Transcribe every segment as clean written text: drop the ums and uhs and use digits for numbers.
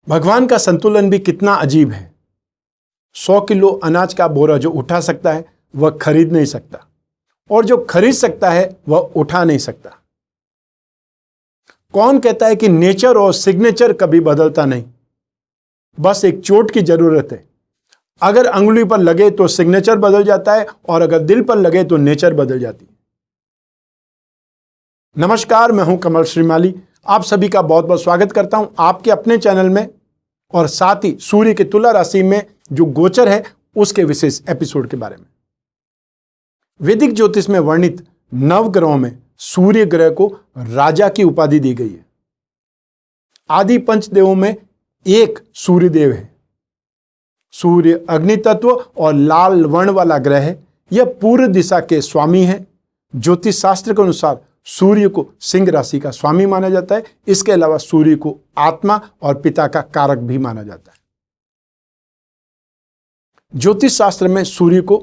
भगवान का संतुलन भी कितना अजीब है। 100 किलो अनाज का बोरा जो उठा सकता है वह खरीद नहीं सकता, और जो खरीद सकता है वह उठा नहीं सकता। कौन कहता है कि नेचर और सिग्नेचर कभी बदलता नहीं? बस एक चोट की जरूरत है। अगर अंगुली पर लगे तो सिग्नेचर बदल जाता है, और अगर दिल पर लगे तो नेचर बदल जाती है। नमस्कार, मैं हूं कमल श्रीमाली। आप सभी का बहुत बहुत स्वागत करता हूं आपके अपने चैनल में, और साथ ही सूर्य के तुला राशि में जो गोचर है उसके विशेष एपिसोड के बारे में। वैदिक ज्योतिष में वर्णित नवग्रहों में सूर्य ग्रह को राजा की उपाधि दी गई है। आदि पंचदेवों में एक सूर्य देव है। सूर्य अग्नि तत्व और लाल वर्ण वाला ग्रह है। यह पूर्व दिशा के स्वामी है। ज्योतिष शास्त्र के अनुसार सूर्य को सिंह राशि का स्वामी माना जाता है। इसके अलावा सूर्य को आत्मा और पिता का कारक भी माना जाता है। ज्योतिष शास्त्र में सूर्य को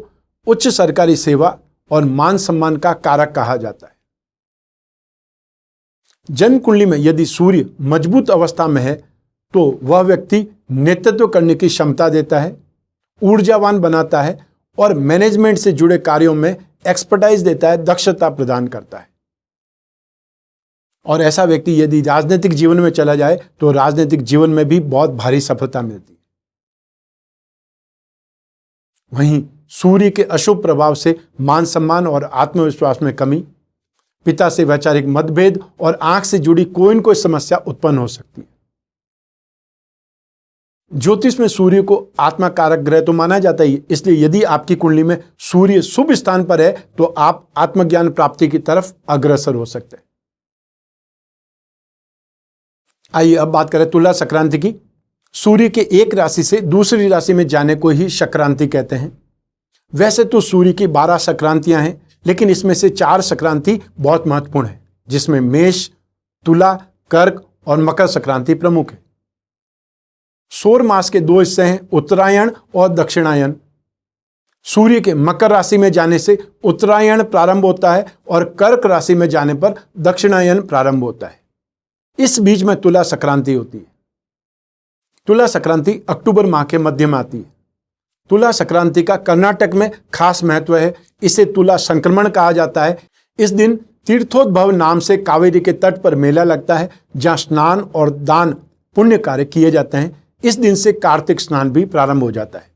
उच्च सरकारी सेवा और मान सम्मान का कारक कहा जाता है। जन्म कुंडली में यदि सूर्य मजबूत अवस्था में है तो वह व्यक्ति नेतृत्व करने की क्षमता देता है, ऊर्जावान बनाता है और मैनेजमेंट से जुड़े कार्यों में एक्सपर्टाइज देता है, दक्षता प्रदान करता है। और ऐसा व्यक्ति यदि राजनीतिक जीवन में चला जाए तो राजनीतिक जीवन में भी बहुत भारी सफलता मिलती है। वहीं सूर्य के अशुभ प्रभाव से मान सम्मान और आत्मविश्वास में कमी, पिता से वैचारिक मतभेद और आंख से जुड़ी कोई न कोई समस्या उत्पन्न हो सकती है। ज्योतिष में सूर्य को आत्मा कारक ग्रह तो माना जाता ही, इसलिए यदि आपकी कुंडली में सूर्य शुभ स्थान पर है तो आप आत्मज्ञान प्राप्ति की तरफ अग्रसर हो सकते हैं। आइए अब बात करें तुला संक्रांति की। सूर्य के एक राशि से दूसरी राशि में जाने को ही संक्रांति कहते हैं। वैसे तो सूर्य की 12 संक्रांतियां हैं, लेकिन इसमें से 4 संक्रांति बहुत महत्वपूर्ण है, जिसमें मेष, तुला, कर्क और मकर संक्रांति प्रमुख है। सौर मास के 2 हिस्से हैं, उत्तरायण और दक्षिणायन। सूर्य के मकर राशि में जाने से उत्तरायण प्रारंभ होता है और कर्क राशि में जाने पर दक्षिणायन प्रारंभ होता है। इस बीच में तुला संक्रांति होती है। तुला संक्रांति अक्टूबर माह के मध्य में आती है। तुला संक्रांति का कर्नाटक में खास महत्व है। इसे तुला संक्रमण कहा जाता है। इस दिन तीर्थोद्भव नाम से कावेरी के तट पर मेला लगता है, जहां स्नान और दान पुण्य कार्य किए जाते हैं। इस दिन से कार्तिक स्नान भी प्रारंभ हो जाता है।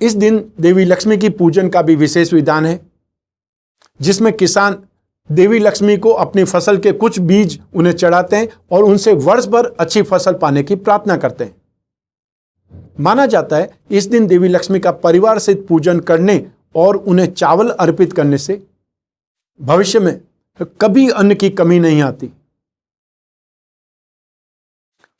इस दिन देवी लक्ष्मी की पूजन का भी विशेष विधान है, जिसमें किसान देवी लक्ष्मी को अपनी फसल के कुछ बीज उन्हें चढ़ाते हैं और उनसे वर्ष भर अच्छी फसल पाने की प्रार्थना करते हैं। माना जाता है इस दिन देवी लक्ष्मी का परिवार सहित पूजन करने और उन्हें चावल अर्पित करने से भविष्य में कभी अन्न की कमी नहीं आती।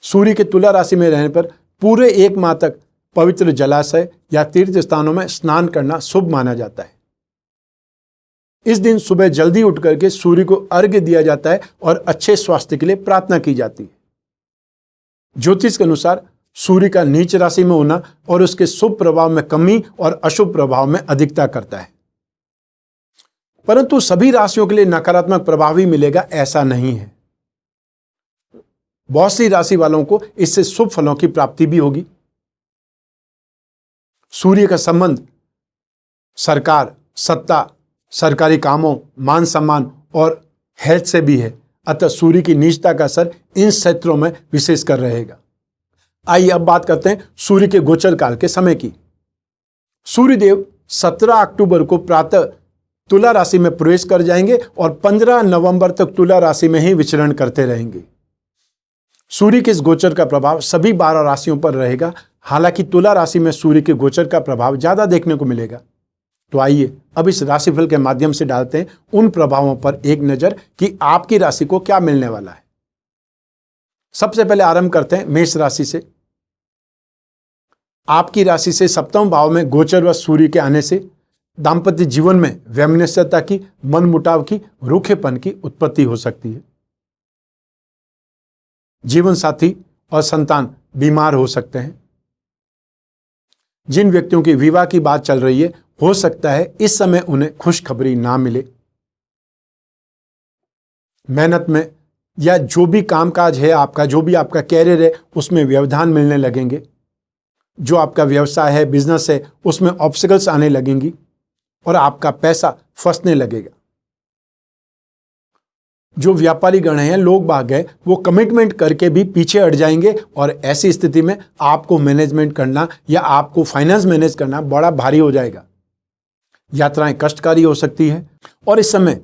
सूर्य के तुला राशि में रहने पर पूरे 1 माह तक पवित्र जलाशय या तीर्थ स्थानों में स्नान करना शुभ माना जाता है। इस दिन सुबह जल्दी उठ करके सूर्य को अर्घ्य दिया जाता है और अच्छे स्वास्थ्य के लिए प्रार्थना की जाती है। ज्योतिष के अनुसार सूर्य का नीच राशि में होना और उसके शुभ प्रभाव में कमी और अशुभ प्रभाव में अधिकता करता है। परंतु सभी राशियों के लिए नकारात्मक प्रभाव ही मिलेगा ऐसा नहीं है। बहुत सी राशि वालों को इससे शुभ फलों की प्राप्ति भी होगी। सूर्य का संबंध सरकार, सत्ता, सरकारी कामों, मान सम्मान और हेल्थ से भी है। अतः सूर्य की नीचता का असर इन क्षेत्रों में विशेषकर रहेगा। आइए अब बात करते हैं सूर्य के गोचर काल के समय की। सूर्यदेव 17 अक्टूबर को प्रातः तुला राशि में प्रवेश कर जाएंगे और 15 नवंबर तक तुला राशि में ही विचरण करते रहेंगे। सूर्य के इस गोचर का प्रभाव सभी 12 राशियों पर रहेगा। हालांकि तुला राशि में सूर्य के गोचर का प्रभाव ज्यादा देखने को मिलेगा। तो आइए अब इस राशिफल के माध्यम से डालते हैं उन प्रभावों पर एक नजर कि आपकी राशि को क्या मिलने वाला है। सबसे पहले आरंभ करते हैं मेष राशि से। आपकी राशि से 7वें भाव में गोचर व सूर्य के आने से दाम्पत्य जीवन में वैमनस्यता की, मनमुटाव की, रूखेपन की उत्पत्ति हो सकती है। जीवन साथी और संतान बीमार हो सकते हैं। जिन व्यक्तियों की विवाह की बात चल रही है, हो सकता है इस समय उन्हें खुशखबरी ना मिले। मेहनत में या जो भी कामकाज है आपका, जो भी आपका कैरियर है, उसमें व्यवधान मिलने लगेंगे। जो आपका व्यवसाय है, बिजनेस है, उसमें ऑब्स्टिकल्स आने लगेंगी और आपका पैसा फंसने लगेगा। जो व्यापारी गण हैं, लोग बाग हैं, वो कमिटमेंट करके भी पीछे हट जाएंगे और ऐसी स्थिति में आपको मैनेजमेंट करना या आपको फाइनेंस मैनेज करना बड़ा भारी हो जाएगा। यात्राएं कष्टकारी हो सकती है और इस समय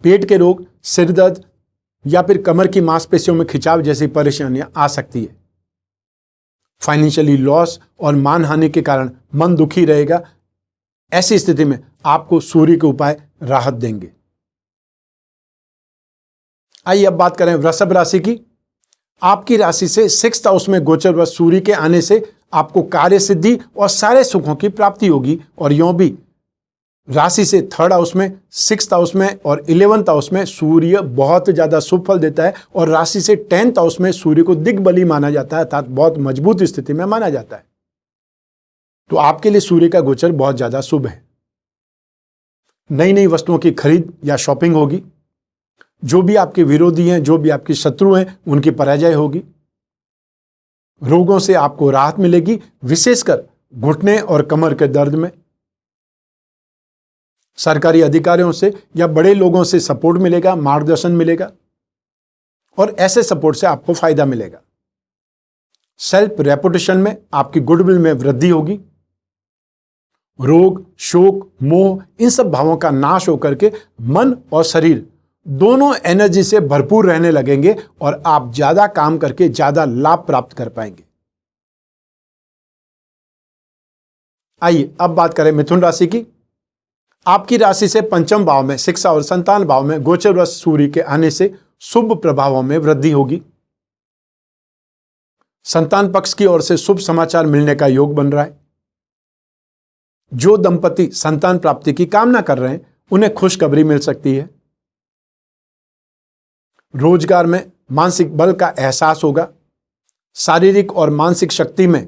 पेट के रोग, सिर दर्द या फिर कमर की मांसपेशियों में खिंचाव जैसी परेशानियां आ सकती है। फाइनेंशियली लॉस और मानहानि के कारण मन दुखी रहेगा। ऐसी स्थिति में आपको सूर्य के उपाय राहत देंगे। आइए अब बात करें वृषभ राशि की। आपकी राशि से 6th हाउस में गोचर व सूर्य के आने से आपको कार्य सिद्धि और सारे सुखों की प्राप्ति होगी। और यूं भी राशि से 3rd हाउस में, 6th हाउस में और 11th हाउस में सूर्य बहुत ज्यादा शुभ फल देता है और राशि से 10th हाउस में सूर्य को दिग्बली माना जाता है, अर्थात बहुत मजबूत स्थिति में माना जाता है। तो आपके लिए सूर्य का गोचर बहुत ज्यादा शुभ है। नई नई वस्तुओं की खरीद या शॉपिंग होगी। जो भी आपके विरोधी हैं, जो भी आपके शत्रु हैं, उनकी पराजय होगी। रोगों से आपको राहत मिलेगी, विशेषकर घुटने और कमर के दर्द में। सरकारी अधिकारियों से या बड़े लोगों से सपोर्ट मिलेगा, मार्गदर्शन मिलेगा और ऐसे सपोर्ट से आपको फायदा मिलेगा। सेल्फ रेपुटेशन में, आपकी गुडविल में वृद्धि होगी। रोग, शोक, मोह, इन सब भावों का नाश होकर के मन और शरीर दोनों एनर्जी से भरपूर रहने लगेंगे और आप ज्यादा काम करके ज्यादा लाभ प्राप्त कर पाएंगे। आइए अब बात करें मिथुन राशि की। आपकी राशि से 5th भाव में, शिक्षा और संतान भाव में गोचर व सूर्य के आने से शुभ प्रभावों में वृद्धि होगी। संतान पक्ष की ओर से शुभ समाचार मिलने का योग बन रहा है। जो दंपति संतान प्राप्ति की कामना कर रहे हैं, उन्हें खुशखबरी मिल सकती है। रोजगार में मानसिक बल का एहसास होगा। शारीरिक और मानसिक शक्ति में,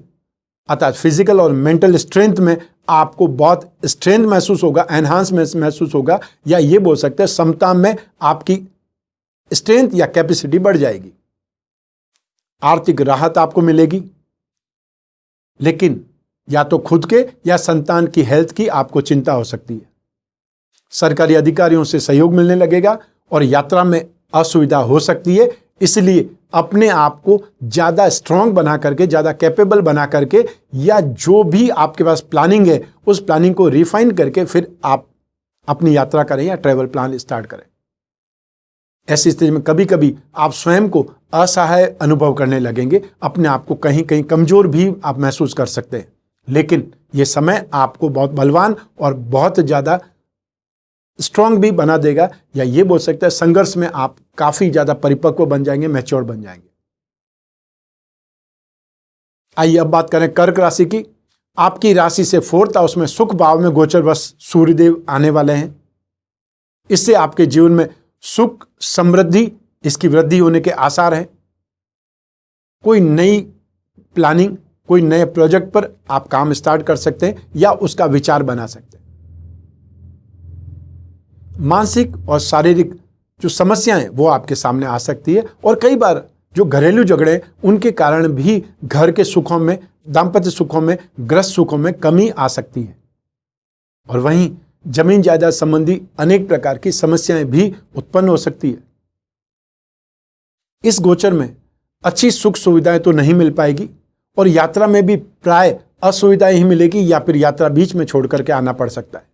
अर्थात फिजिकल और मेंटल स्ट्रेंथ में आपको बहुत स्ट्रेंथ महसूस होगा, एनहांस महसूस होगा, या ये बोल सकते हैं क्षमता में आपकी स्ट्रेंथ या कैपेसिटी बढ़ जाएगी। आर्थिक राहत आपको मिलेगी, लेकिन या तो खुद के या संतान की हेल्थ की आपको चिंता हो सकती है। सरकारी अधिकारियों से सहयोग मिलने लगेगा और यात्रा में असुविधा हो सकती है। इसलिए अपने आप को ज्यादा स्ट्रांग बना करके, ज्यादा कैपेबल बना करके, या जो भी आपके पास प्लानिंग है उस प्लानिंग को रिफाइन करके फिर आप अपनी यात्रा करें या ट्रैवल प्लान स्टार्ट करें। ऐसी स्थिति में कभी कभी आप स्वयं को असहाय अनुभव करने लगेंगे, अपने आप को कहीं कहीं कमजोर भी आप महसूस कर सकते हैं। लेकिन यह समय आपको बहुत बलवान और बहुत ज्यादा स्ट्रांग भी बना देगा, या ये बोल सकते हैं संघर्ष में आप काफी ज्यादा परिपक्व बन जाएंगे, मैच्योर बन जाएंगे। आइए अब बात करें कर्क राशि की। आपकी राशि से 4th हाउस में सुख भाव में गोचरवश सूर्यदेव आने वाले हैं। इससे आपके जीवन में सुख, समृद्धि, इसकी वृद्धि होने के आसार हैं। कोई नई प्लानिंग, कोई नए प्रोजेक्ट पर आप काम स्टार्ट कर सकते हैं या उसका विचार बना सकते हैं। मानसिक और शारीरिक जो समस्याएं हैं वो आपके सामने आ सकती है और कई बार जो घरेलू झगड़े उनके कारण भी घर के सुखों में, दाम्पत्य सुखों में, गृहस्थ सुखों में कमी आ सकती है। और वहीं जमीन जायदाद संबंधी अनेक प्रकार की समस्याएं भी उत्पन्न हो सकती है। इस गोचर में अच्छी सुख सुविधाएं तो नहीं मिल पाएगी और यात्रा में भी प्राय असुविधाएं ही मिलेगी या फिर यात्रा बीच में छोड़ करके आना पड़ सकता है।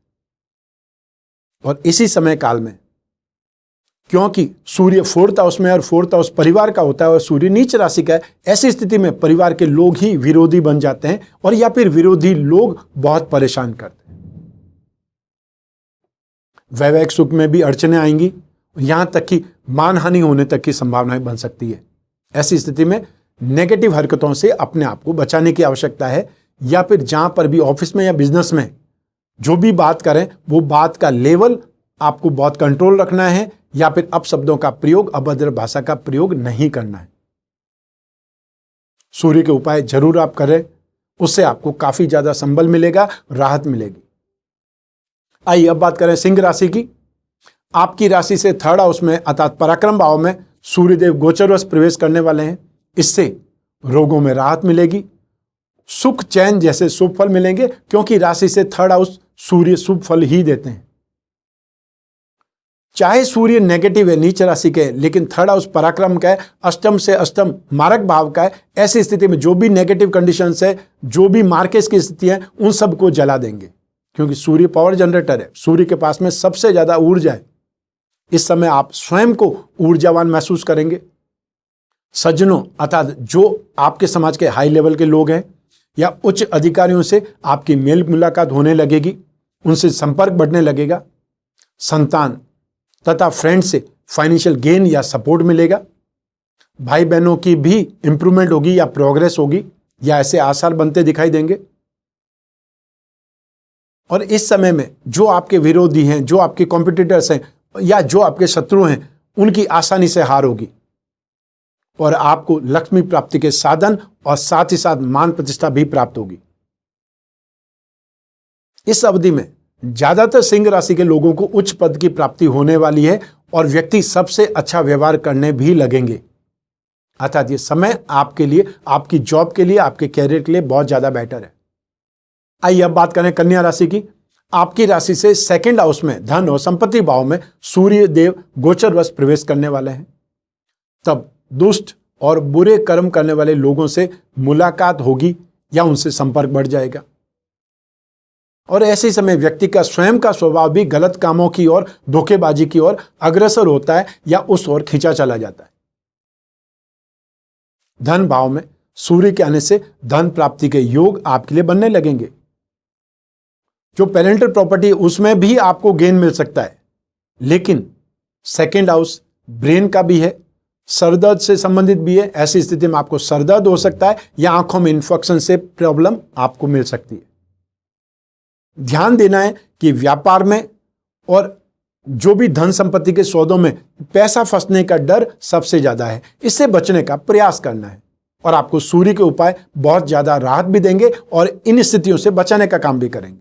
और इसी समय काल में, क्योंकि सूर्य 4th हाउस में और 4th हाउस परिवार का होता है और सूर्य नीच राशि का है, ऐसी स्थिति में परिवार के लोग ही विरोधी बन जाते हैं और या फिर विरोधी लोग बहुत परेशान करते हैं। वैवाहिक सुख में भी अड़चने आएंगी, यहां तक कि मानहानि होने तक की संभावनाएं बन सकती है। ऐसी स्थिति में नेगेटिव हरकतों से अपने आप को बचाने की आवश्यकता है, या फिर जहां पर भी ऑफिस में या बिजनेस में जो भी बात करें वो बात का लेवल आपको बहुत कंट्रोल रखना है, या फिर अपशब्दों का प्रयोग, अभद्र भाषा का प्रयोग नहीं करना है। सूर्य के उपाय जरूर आप करें, उससे आपको काफी ज्यादा संबल मिलेगा, राहत मिलेगी। आइए अब बात करें सिंह राशि की। आपकी राशि से 3rd हाउस में अर्थात पराक्रम भाव में सूर्यदेव गोचरवश प्रवेश करने वाले हैं। इससे रोगों में राहत मिलेगी, सुख चैन जैसे शुभ फल मिलेंगे, क्योंकि राशि से थर्ड हाउस सूर्य शुभ फल ही देते हैं। चाहे सूर्य नेगेटिव है, नीच राशि का है, लेकिन थर्ड हाउस पराक्रम का है, अष्टम से अष्टम मारक भाव का है। ऐसी स्थिति में जो भी नेगेटिव कंडीशंस है, जो भी मार्केस की स्थिति है, उन सबको जला देंगे, क्योंकि सूर्य पावर जनरेटर है। सूर्य के पास में सबसे ज्यादा ऊर्जा है। इस समय आप स्वयं को ऊर्जावान महसूस करेंगे। सज्जनों अर्थात जो आपके समाज के हाई लेवल के लोग हैं या उच्च अधिकारियों से आपकी मेल मुलाकात होने लगेगी, उनसे संपर्क बढ़ने लगेगा। संतान तथा फ्रेंड से फाइनेंशियल गेन या सपोर्ट मिलेगा। भाई बहनों की भी इंप्रूवमेंट होगी या प्रोग्रेस होगी, या ऐसे आसार बनते दिखाई देंगे। और इस समय में जो आपके विरोधी हैं, जो आपके कॉम्पिटिटर्स हैं या जो आपके शत्रु हैं, उनकी आसानी से हार होगी और आपको लक्ष्मी प्राप्ति के साधन और साथ ही साथ मान प्रतिष्ठा भी प्राप्त होगी। इस अवधि में ज्यादातर सिंह राशि के लोगों को उच्च पद की प्राप्ति होने वाली है और व्यक्ति सबसे अच्छा व्यवहार करने भी लगेंगे। अर्थात ये समय आपके लिए, आपकी जॉब के लिए, आपके कैरियर के लिए बहुत ज्यादा बेटर है। आइए अब बात करें कन्या राशि की। आपकी राशि से सेकंड हाउस में धन और संपत्ति भाव में सूर्य देव गोचरवश प्रवेश करने वाले हैं। तब दुष्ट और बुरे कर्म करने वाले लोगों से मुलाकात होगी या उनसे संपर्क बढ़ जाएगा। और ऐसे समय व्यक्ति का स्वयं का स्वभाव भी गलत कामों की ओर, धोखेबाजी की ओर अग्रसर होता है या उस ओर खींचा चला जाता है। धन भाव में सूर्य के आने से धन प्राप्ति के योग आपके लिए बनने लगेंगे। जो पेरेंटल प्रॉपर्टी उसमें भी आपको गेन मिल सकता है, लेकिन सेकेंड हाउस ब्रेन का भी है, सरदर्द से संबंधित भी है। ऐसी स्थिति में आपको सरदर्द हो सकता है या आंखों में इन्फेक्शन से प्रॉब्लम आपको मिल सकती है। ध्यान देना है कि व्यापार में और जो भी धन संपत्ति के सौदों में पैसा फंसने का डर सबसे ज्यादा है। इससे बचने का प्रयास करना है और आपको सूर्य के उपाय बहुत ज्यादा राहत भी देंगे और इन स्थितियों से बचाने का काम भी करेंगे।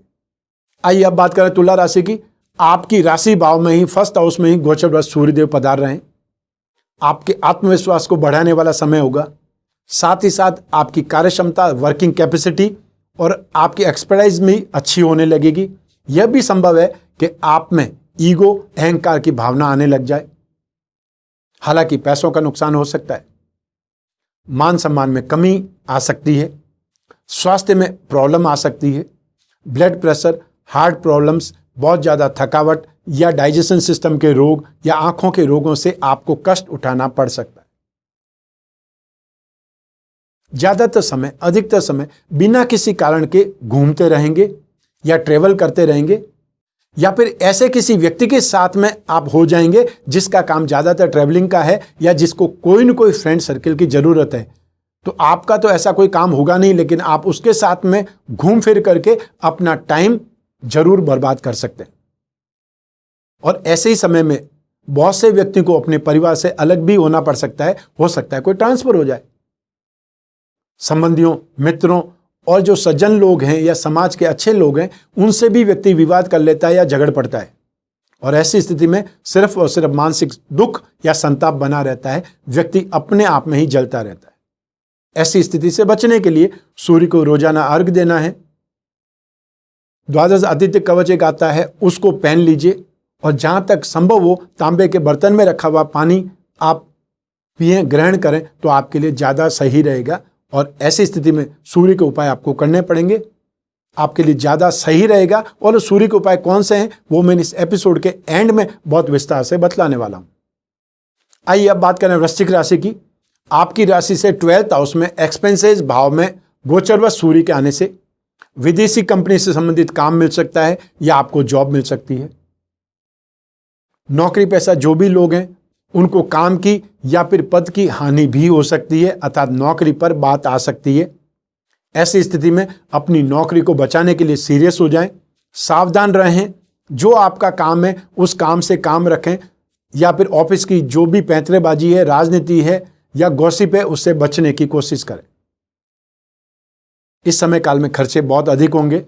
आइए अब बात करें तुला राशि की। आपकी राशि भाव में ही, फर्स्ट हाउस में ही गोचरवश सूर्यदेव पधार रहे हैं। आपके आत्मविश्वास को बढ़ाने वाला समय होगा। साथ ही साथ आपकी कार्य क्षमता, वर्किंग कैपेसिटी और आपकी एक्सपर्टाइज में अच्छी होने लगेगी। यह भी संभव है कि आप में ईगो, अहंकार की भावना आने लग जाए। हालांकि पैसों का नुकसान हो सकता है, मान सम्मान में कमी आ सकती है, स्वास्थ्य में प्रॉब्लम आ सकती है, ब्लड प्रेशर, हार्ट प्रॉब्लम्स, बहुत ज्यादा थकावट या डाइजेशन सिस्टम के रोग या आंखों के रोगों से आपको कष्ट उठाना पड़ सकता है। ज्यादातर समय, अधिकतर समय बिना किसी कारण के घूमते रहेंगे या ट्रेवल करते रहेंगे, या फिर ऐसे किसी व्यक्ति के साथ में आप हो जाएंगे जिसका काम ज्यादातर ट्रेवलिंग का है या जिसको कोई न कोई फ्रेंड सर्किल की जरूरत है। तो आपका तो ऐसा कोई काम होगा नहीं, लेकिन आप उसके साथ में घूम फिर करके अपना टाइम जरूर बर्बाद कर सकते हैं। और ऐसे ही समय में बहुत से व्यक्ति को अपने परिवार से अलग भी होना पड़ सकता है। हो सकता है कोई ट्रांसफर हो जाए। संबंधियों, मित्रों और जो सज्जन लोग हैं या समाज के अच्छे लोग हैं, उनसे भी व्यक्ति विवाद कर लेता है या झगड़ पड़ता है। और ऐसी स्थिति में सिर्फ और सिर्फ मानसिक दुख या संताप बना रहता है। व्यक्ति अपने आप में ही जलता रहता है। ऐसी स्थिति से बचने के लिए सूर्य को रोजाना अर्घ्य देना है। द्वादश आदित्य कवच एक आता है, उसको पहन लीजिए और जहां तक संभव हो तांबे के बर्तन में रखा हुआ पानी आप पिए, ग्रहण करें तो आपके लिए ज्यादा सही रहेगा। और ऐसी स्थिति में सूर्य के उपाय आपको करने पड़ेंगे, आपके लिए ज्यादा सही रहेगा। और सूर्य के उपाय कौन से हैं वो मैं इस एपिसोड के एंड में बहुत विस्तार से बतलाने वाला हूं। आइए अब बात करें वृश्चिक राशि की। आपकी राशि से 12th हाउस में एक्सपेंसेस भाव में गोचरवश सूर्य के आने से विदेशी कंपनी से संबंधित काम मिल सकता है या आपको जॉब मिल सकती है। नौकरी पेशा जो भी लोग हैं उनको काम की या फिर पद की हानि भी हो सकती है, अर्थात नौकरी पर बात आ सकती है। ऐसी स्थिति में अपनी नौकरी को बचाने के लिए सीरियस हो जाएं, सावधान रहें। जो आपका काम है उस काम से काम रखें, या फिर ऑफिस की जो भी पैंतरेबाजी है, राजनीति है या गॉसिप है, उससे बचने की कोशिश करें। इस समय काल में खर्चे बहुत अधिक होंगे,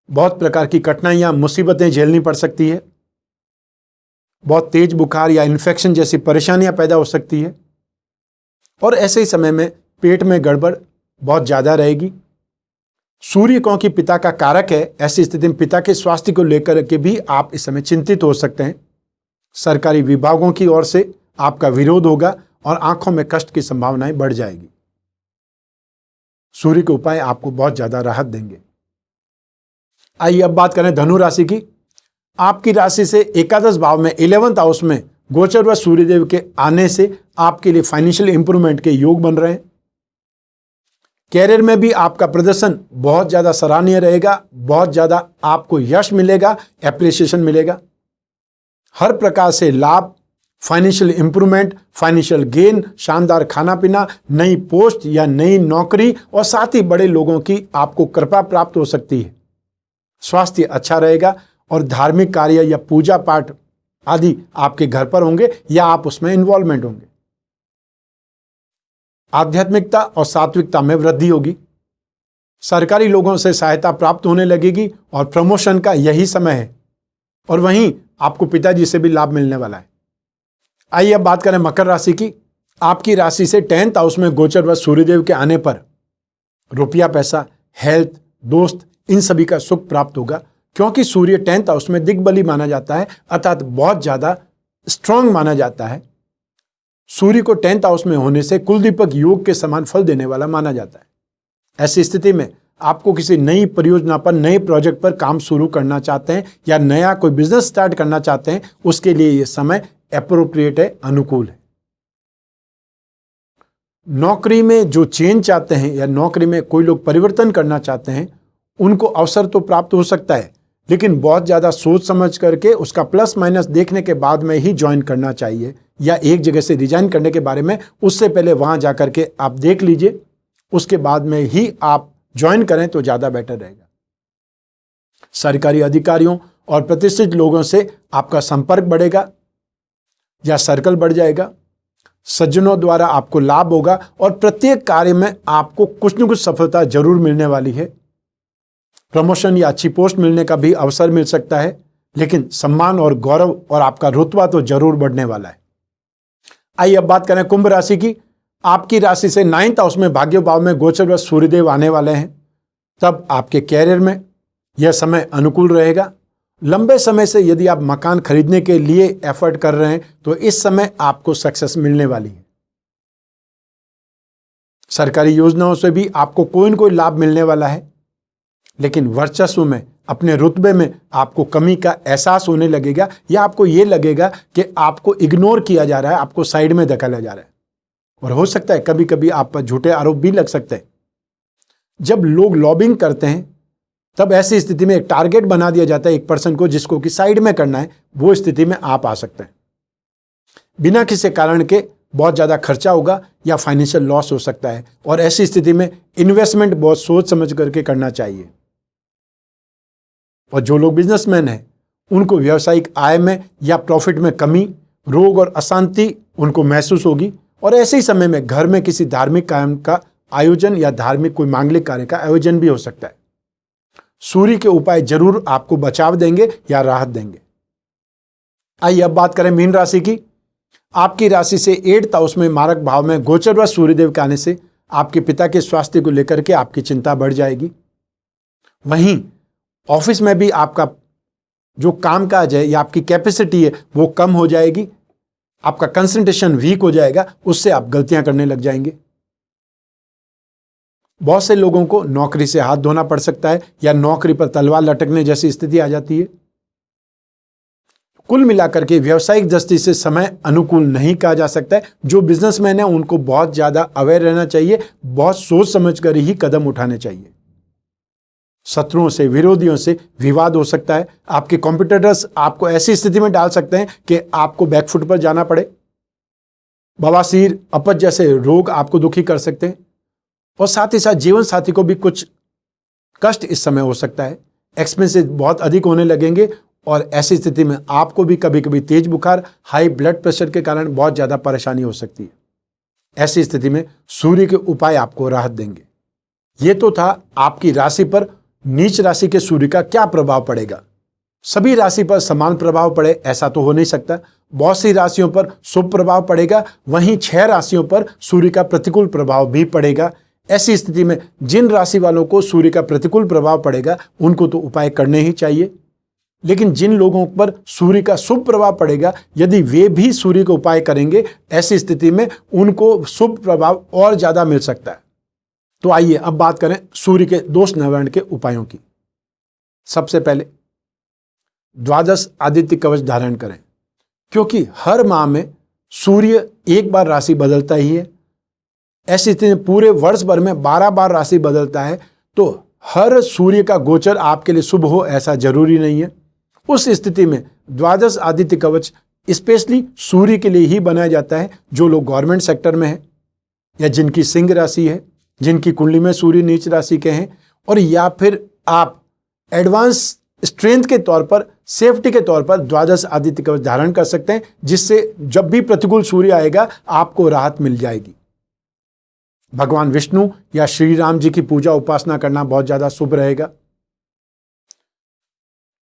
बहुत प्रकार की कठिनाइयां, मुसीबतें झेलनी पड़ सकती है। बहुत तेज बुखार या इन्फेक्शन जैसी परेशानियां पैदा हो सकती है। और ऐसे ही समय में पेट में गड़बड़ बहुत ज्यादा रहेगी। सूर्य क्योंकि पिता का कारक है, ऐसी स्थिति में पिता के स्वास्थ्य को लेकर के भी आप इस समय चिंतित हो सकते हैं। सरकारी विभागों की ओर से आपका विरोध होगा और आंखों में कष्ट की संभावनाएं बढ़ जाएगी। सूर्य के उपाय आपको बहुत ज्यादा राहत देंगे। आइए अब बात करें धनु राशि की। आपकी राशि से एकादश भाव में 11th हाउस में गोचर व सूर्यदेव के आने से आपके लिए फाइनेंशियल इंप्रूवमेंट के योग बन रहे हैं। कैरियर में भी आपका प्रदर्शन बहुत ज्यादा सराहनीय रहेगा, बहुत ज्यादा आपको यश मिलेगा, एप्रिसिएशन मिलेगा। हर प्रकार से लाभ, फाइनेंशियल इंप्रूवमेंट, फाइनेंशियल गेन, शानदार खाना पीना, नई पोस्ट या नई नौकरी और साथ ही बड़े लोगों की आपको कृपा प्राप्त हो सकती है। स्वास्थ्य अच्छा रहेगा और धार्मिक कार्य या पूजा पाठ आदि आपके घर पर होंगे या आप उसमें इन्वॉल्वमेंट होंगे। आध्यात्मिकता और सात्विकता में वृद्धि होगी। सरकारी लोगों से सहायता प्राप्त होने लगेगी और प्रमोशन का यही समय है। और वहीं आपको पिताजी से भी लाभ मिलने वाला है। आइए अब बात करें मकर राशि की। आपकी राशि से 10th हाउस में गोचर व सूर्यदेव के आने पर रुपया, पैसा, हेल्थ, दोस्त, इन सभी का सुख प्राप्त होगा, क्योंकि सूर्य 10th हाउस में दिग्बली माना जाता है, अर्थात बहुत ज्यादा स्ट्रांग माना जाता है। सूर्य को 10th हाउस में होने से कुलदीपक योग के समान फल देने वाला माना जाता है। ऐसी स्थिति में आपको किसी नई परियोजना पर, नए प्रोजेक्ट पर काम शुरू करना चाहते हैं या नया कोई बिजनेस स्टार्ट करना चाहते हैं, उसके लिए यह समय एप्रोप्रिएट है, अनुकूल है। नौकरी में जो चेंज चाहते हैं या नौकरी में कोई लोग परिवर्तन करना चाहते हैं, उनको अवसर तो प्राप्त हो सकता है, लेकिन बहुत ज्यादा सोच समझ करके उसका प्लस माइनस देखने के बाद में ही ज्वाइन करना चाहिए, या एक जगह से रिजाइन करने के बारे में उससे पहले वहां जाकर के आप देख लीजिए, उसके बाद में ही आप ज्वाइन करें तो ज्यादा बेटर रहेगा। सरकारी अधिकारियों और प्रतिष्ठित लोगों से आपका संपर्क बढ़ेगा या सर्कल बढ़ जाएगा। सज्जनों द्वारा आपको लाभ होगा और प्रत्येक कार्य में आपको कुछ न कुछ सफलता जरूर मिलने वाली है। प्रमोशन या अच्छी पोस्ट मिलने का भी अवसर मिल सकता है, लेकिन सम्मान और गौरव और आपका रुतबा तो जरूर बढ़ने वाला है। आइए अब बात करें कुंभ राशि की। आपकी राशि से 9th हाउस में भाग्य भाव में गोचर व सूर्यदेव आने वाले हैं। तब आपके कैरियर में यह समय अनुकूल रहेगा। लंबे समय से यदि आप मकान खरीदने के लिए एफर्ट कर रहे हैं तो इस समय आपको सक्सेस मिलने वाली है। सरकारी योजनाओं से भी आपको कोई न कोई लाभ मिलने वाला है, लेकिन वर्चस्व में, अपने रुतबे में आपको कमी का एहसास होने लगेगा, या आपको यह लगेगा कि आपको इग्नोर किया जा रहा है, आपको साइड में धकेला जा रहा है। और हो सकता है कभी कभी आप पर झूठे आरोप भी लग सकते हैं। जब लोग लॉबिंग करते हैं तब ऐसी स्थिति में एक टारगेट बना दिया जाता है एक पर्सन को, जिसको कि साइड में करना है। वो स्थिति में आप आ सकते हैं। बिना किसी कारण के बहुत ज्यादा खर्चा होगा या फाइनेंशियल लॉस हो सकता है, और ऐसी स्थिति में इन्वेस्टमेंट बहुत सोच समझ करके करना चाहिए। और जो लोग बिजनेसमैन हैं उनको व्यावसायिक आय में या प्रॉफिट में कमी, रोग और अशांति उनको महसूस होगी। और ऐसे ही समय में घर में किसी धार्मिक काम का आयोजन या धार्मिक कोई मांगलिक कार्य का आयोजन भी हो सकता है। सूर्य के उपाय जरूर आपको बचाव देंगे या राहत देंगे। आइए अब बात करें मीन राशि की। आपकी राशि से 8th हाउस में मारक भाव में गोचर व सूर्यदेव के आने से आपके पिता के स्वास्थ्य को लेकर के आपकी चिंता बढ़ जाएगी। वहीं ऑफिस में भी आपका जो कामकाज है या आपकी कैपेसिटी है वो कम हो जाएगी। आपका कंसंट्रेशन वीक हो जाएगा, उससे आप गलतियां करने लग जाएंगे। बहुत से लोगों को नौकरी से हाथ धोना पड़ सकता है या नौकरी पर तलवार लटकने जैसी स्थिति आ जाती है। कुल मिलाकर के व्यावसायिक दृष्टि से समय अनुकूल नहीं कहा जा सकता है। जो बिजनेसमैन है उनको बहुत ज्यादा अवेयर रहना चाहिए, बहुत सोच समझ कर ही कदम उठाने चाहिए। शत्रुओं से, विरोधियों से विवाद हो सकता है। आपके कॉम्पिटिटर्स आपको ऐसी स्थिति में डाल सकते हैं कि आपको बैकफुट पर जाना पड़े। बवासीर, अपच जैसे रोग आपको दुखी कर सकते हैं, और साथ ही साथ जीवन साथी को भी कुछ कष्ट इस समय हो सकता है। एक्सपेंसेस बहुत अधिक होने लगेंगे, और ऐसी स्थिति में आपको भी कभी कभी तेज बुखार, हाई ब्लड प्रेशर के कारण बहुत ज्यादा परेशानी हो सकती है। ऐसी स्थिति में सूर्य के उपाय आपको राहत देंगे। ये तो था आपकी राशि पर नीच राशि के सूर्य का क्या प्रभाव पड़ेगा। सभी राशि पर समान प्रभाव पड़े ऐसा तो हो नहीं सकता। बहुत सी राशियों पर शुभ प्रभाव पड़ेगा, वहीं 6 राशियों पर सूर्य का प्रतिकूल प्रभाव भी पड़ेगा। ऐसी स्थिति में जिन राशि वालों को सूर्य का प्रतिकूल प्रभाव पड़ेगा उनको तो उपाय करने ही चाहिए, लेकिन जिन लोगों पर सूर्य का शुभ प्रभाव पड़ेगा यदि वे भी सूर्य का उपाय करेंगे, ऐसी स्थिति में उनको शुभ प्रभाव और ज्यादा मिल सकता है। तो आइए अब बात करें सूर्य के दोष निवारण के उपायों की। सबसे पहले द्वादश आदित्य कवच धारण करें, क्योंकि हर माह में सूर्य एक बार राशि बदलता ही है। ऐसी स्थिति में पूरे वर्ष भर में 12 बार राशि बदलता है, तो हर सूर्य का गोचर आपके लिए शुभ हो ऐसा जरूरी नहीं है। उस स्थिति में द्वादश आदित्य कवच स्पेशली सूर्य के लिए ही बनाया जाता है। जो लोग गवर्नमेंट सेक्टर में है या जिनकी सिंह राशि है, जिनकी कुंडली में सूर्य नीच राशि के हैं, और या फिर आप एडवांस स्ट्रेंथ के तौर पर, सेफ्टी के तौर पर द्वादश आदित्य कवच धारण कर सकते हैं, जिससे जब भी प्रतिकूल सूर्य आएगा आपको राहत मिल जाएगी। भगवान विष्णु या श्री राम जी की पूजा उपासना करना बहुत ज्यादा शुभ रहेगा।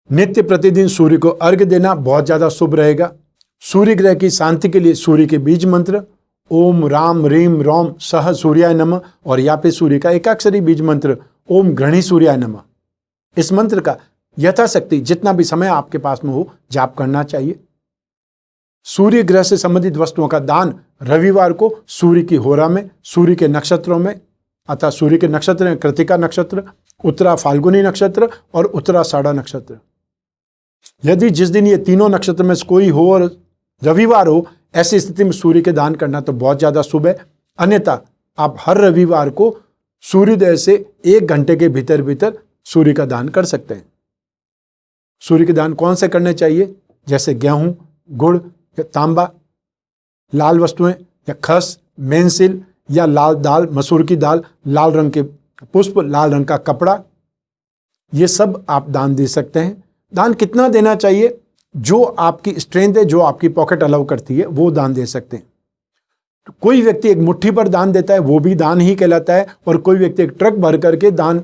नित्य प्रतिदिन सूर्य को अर्घ्य देना बहुत ज्यादा शुभ रहेगा। सूर्य ग्रह की शांति के लिए सूर्य के बीज मंत्र ओम राम रीम रोम सह सूर्याय नमः, और या फिर सूर्य का एकाक्षरी बीज मंत्र ओम घृणी सूर्याय नमः, इस मंत्र का यथाशक्ति जितना भी समय आपके पास में हो जाप करना चाहिए। सूर्य ग्रह से संबंधित वस्तुओं का दान रविवार को सूर्य की होरा में, सूर्य के नक्षत्रों में, अतः सूर्य के नक्षत्र हैं कृतिका नक्षत्र, उत्तरा फाल्गुनी नक्षत्र और उत्तराषाढ़ा नक्षत्र। यदि जिस दिन ये तीनों नक्षत्र में से कोई हो और रविवार हो, ऐसी स्थिति में सूर्य के दान करना तो बहुत ज्यादा शुभ है। अन्यथा आप हर रविवार को सूर्योदय से 1 घंटे के भीतर भीतर सूर्य का दान कर सकते हैं। सूर्य के दान कौन से करने चाहिए? जैसे गेहूं, गुड़ या तांबा, लाल वस्तुएं या खस, मेनसिल या लाल दाल, मसूर की दाल, लाल रंग के पुष्प, लाल रंग का कपड़ा, ये सब आप दान दे सकते हैं। दान कितना देना चाहिए? जो आपकी स्ट्रेंथ है, जो आपकी पॉकेट अलाउ करती है, वो दान दे सकते हैं। तो कोई व्यक्ति एक मुट्ठी पर दान देता है, वो भी दान ही कहलाता है, और कोई व्यक्ति एक ट्रक भर करके दान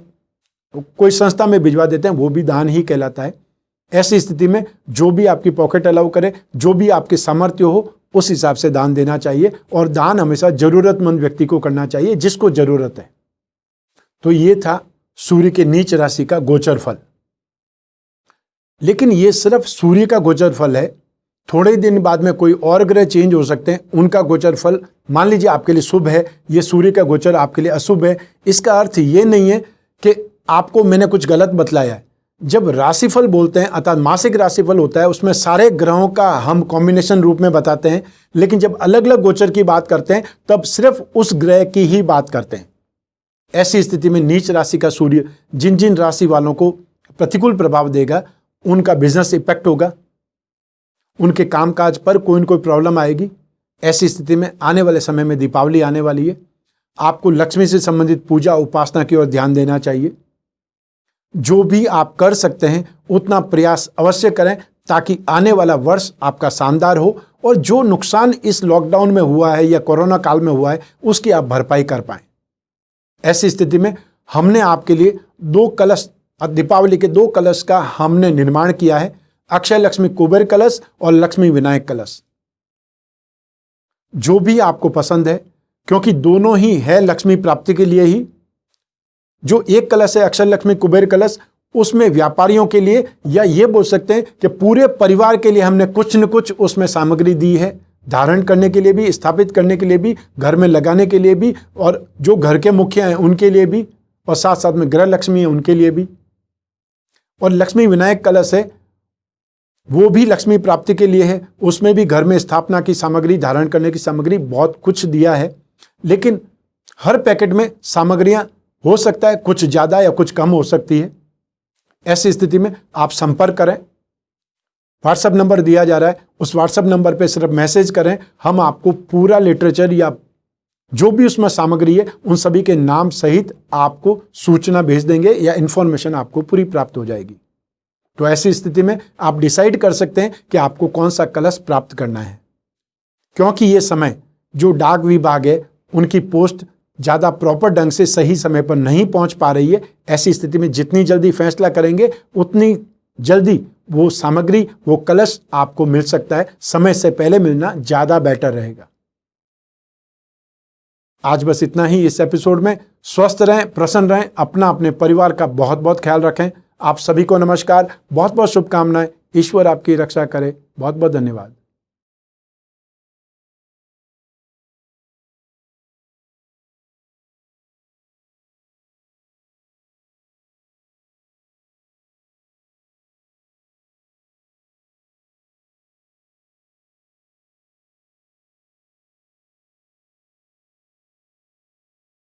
कोई संस्था में भिजवा देते हैं, वो भी दान ही कहलाता है। ऐसी स्थिति में जो भी आपकी पॉकेट अलाउ करे, जो भी आपके सामर्थ्य हो, उस हिसाब से दान देना चाहिए, और दान हमेशा जरूरतमंद व्यक्ति को करना चाहिए जिसको जरूरत है। तो ये था सूर्य के नीच राशि का गोचर फल। लेकिन ये सिर्फ सूर्य का गोचर फल है। थोड़े दिन बाद में कोई और ग्रह चेंज हो सकते हैं, उनका गोचर फल मान लीजिए आपके लिए शुभ है, ये सूर्य का गोचर आपके लिए अशुभ है। इसका अर्थ ये नहीं है कि आपको मैंने कुछ गलत बतलाया है। जब राशिफल बोलते हैं अर्थात मासिक राशिफल होता है, उसमें सारे ग्रहों का हम कॉम्बिनेशन रूप में बताते हैं, लेकिन जब अलग अलग गोचर की बात करते हैं तब सिर्फ उस ग्रह की ही बात करते हैं। ऐसी स्थिति में नीच राशि का सूर्य जिन जिन राशि वालों को प्रतिकूल प्रभाव देगा, उनका बिजनेस इफेक्ट होगा, उनके कामकाज पर कोई न कोई प्रॉब्लम आएगी। ऐसी स्थिति में आने वाले समय में दीपावली आने वाली है, आपको लक्ष्मी से संबंधित पूजा उपासना की ओर ध्यान देना चाहिए। जो भी आप कर सकते हैं उतना प्रयास अवश्य करें, ताकि आने वाला वर्ष आपका शानदार हो, और जो नुकसान इस लॉकडाउन में हुआ है या कोरोना काल में हुआ है उसकी आप भरपाई कर पाएं। ऐसी स्थिति में हमने आपके लिए 2 कलश, दीपावली के 2 कलश का हमने निर्माण किया है, अक्षय लक्ष्मी कुबेर कलश और लक्ष्मी विनायक कलश। जो भी आपको पसंद है, क्योंकि दोनों ही है लक्ष्मी प्राप्ति के लिए ही। जो एक कलश है अक्षय लक्ष्मी कुबेर कलश, उसमें व्यापारियों के लिए या ये बोल सकते हैं कि पूरे परिवार के लिए हमने कुछ न कुछ उसमें सामग्री दी है, धारण करने के लिए भी, स्थापित करने के लिए भी, घर में लगाने के लिए भी, और जो घर के मुखिया हैं उनके लिए भी, और साथ साथ में गृह लक्ष्मी है उनके लिए भी। और लक्ष्मी विनायक कलश है, वो भी लक्ष्मी प्राप्ति के लिए है, उसमें भी घर में स्थापना की सामग्री, धारण करने की सामग्री, बहुत कुछ दिया है। लेकिन हर पैकेट में सामग्रियां हो सकता है कुछ ज्यादा या कुछ कम हो सकती है। ऐसी स्थिति में आप संपर्क करें, व्हाट्सएप नंबर दिया जा रहा है, उस व्हाट्सएप नंबर पे सिर्फ मैसेज करें, हम आपको पूरा लिटरेचर या जो भी उसमें सामग्री है उन सभी के नाम सहित आपको सूचना भेज देंगे, या इंफॉर्मेशन आपको पूरी प्राप्त हो जाएगी। तो ऐसी स्थिति में आप डिसाइड कर सकते हैं कि आपको कौन सा कलश प्राप्त करना है। क्योंकि ये समय जो डाक विभाग है उनकी पोस्ट ज़्यादा प्रॉपर ढंग से सही समय पर नहीं पहुंच पा रही है, ऐसी स्थिति में जितनी जल्दी फैसला करेंगे उतनी जल्दी वो सामग्री, वो कलश आपको मिल सकता है। समय से पहले मिलना ज्यादा बेटर रहेगा। आज बस इतना ही इस एपिसोड में। स्वस्थ रहें, प्रसन्न रहें, अपना अपने परिवार का बहुत बहुत ख्याल रखें। आप सभी को नमस्कार, बहुत बहुत शुभकामनाएं। ईश्वर आपकी रक्षा करे। बहुत बहुत धन्यवाद।